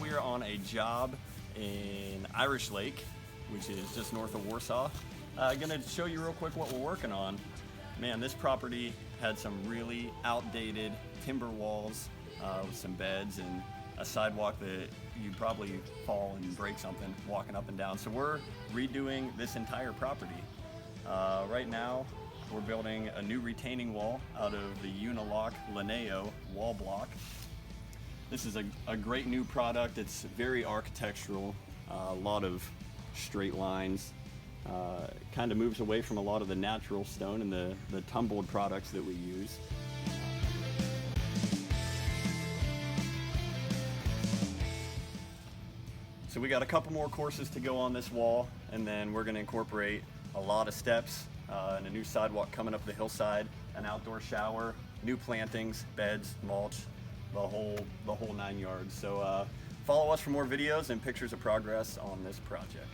we are on a job in Irish Lake, which is just north of Warsaw. Gonna show you real quick what we're working on. Man, this property had some really outdated timber walls with some beds and a sidewalk that you'd probably fall and break something walking up and down. So we're redoing this entire property. Right now, we're building a new retaining wall out of the Unilock Lineo wall block. This is a great new product. It's very architectural, a lot of straight lines. Kind of moves away from a lot of the natural stone and the tumbled products that we use. So we got a couple more courses to go on this wall, and then we're going to incorporate a lot of steps and a new sidewalk coming up the hillside, an outdoor shower, new plantings, beds, mulch, the whole 9 yards. So follow us for more videos and pictures of progress on this project.